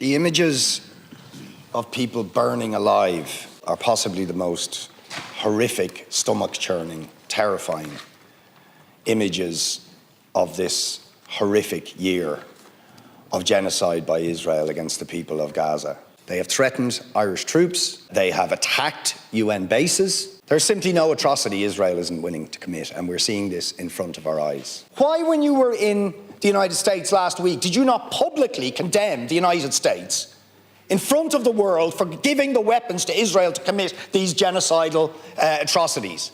The images of people burning alive are possibly the most horrific, stomach-churning, terrifying images of this horrific year of genocide by Israel against the people of Gaza. They have threatened Irish troops. They have attacked UN bases. There's simply no atrocity Israel isn't willing to commit, and we're seeing this in front of our eyes. Why, when you were in the United States last week, did you not publicly condemn the United States in front of the world for giving the weapons to Israel to commit these genocidal atrocities?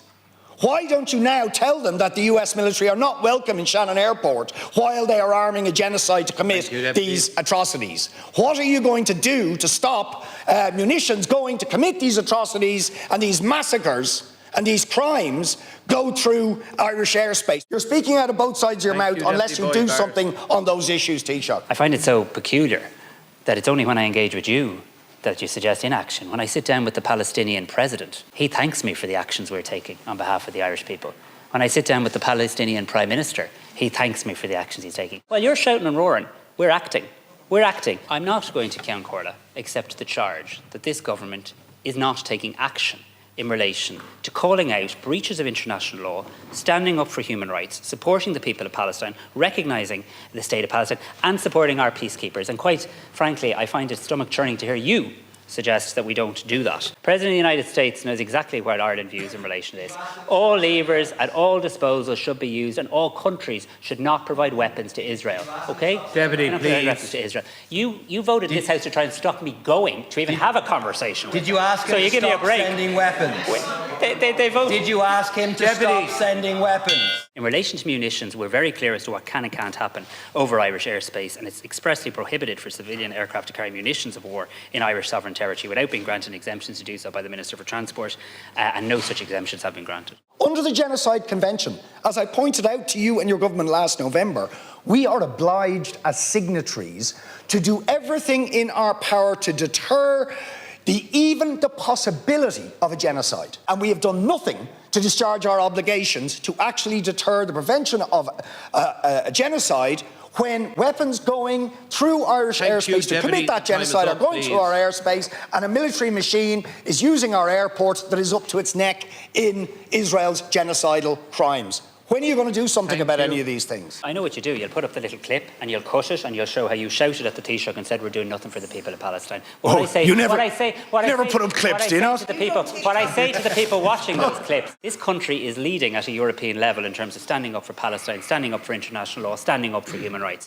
Why don't you now tell them that the US military are not welcome in Shannon Airport while they are arming a genocide to commit these atrocities? What are you going to do to stop munitions going to commit these atrocities and these massacres and these crimes go through Irish airspace? You're speaking out of both sides of your mouth unless you do something on those issues, Taoiseach. I find it so peculiar that it's only when I engage with you that you suggest inaction. When I sit down with the Palestinian president, he thanks me for the actions we're taking on behalf of the Irish people. When I sit down with the Palestinian prime minister, he thanks me for the actions he's taking. While you're shouting and roaring, we're acting. We're acting. I'm not going to Ceann Comhairle accept the charge that this government is not taking action in relation to calling out breaches of international law, standing up for human rights, supporting the people of Palestine, recognising the state of Palestine, and supporting our peacekeepers. And quite frankly, I find it stomach-churning to hear you suggest that we don't do that. The President of the United States knows exactly what Ireland views in relation to this. All levers at all disposal should be used, and all countries should not provide weapons to Israel. Okay? Deputy, please. Weapons to Israel. You voted this House to try and stop me going to even have a conversation. Did you ask him to stop sending weapons? They voted. Did you ask him to stop sending weapons? In relation to munitions, we're very clear as to what can and can't happen over Irish airspace, and it's expressly prohibited for civilian aircraft to carry munitions of war in Irish sovereign territory without being granted exemptions to do so by the Minister for Transport, and no such exemptions have been granted. Under the Genocide Convention, as I pointed out to you and your government last November, we are obliged as signatories to do everything in our power to deter even the possibility of a genocide. And we have done nothing to discharge our obligations to actually deter the prevention of a genocide when weapons going through Irish airspace to commit that genocide are going through our airspace, and a military machine is using our airport that is up to its neck in Israel's genocidal crimes. When are you going to do something about any of these things? I know what you do. You'll put up the little clip and you'll cut it and you'll show how you shouted at the Taoiseach and said we're doing nothing for the people of Palestine. You never put up clips, do you not? What I say to the people watching those clips, this country is leading at a European level in terms of standing up for Palestine, standing up for international law, standing up for human rights.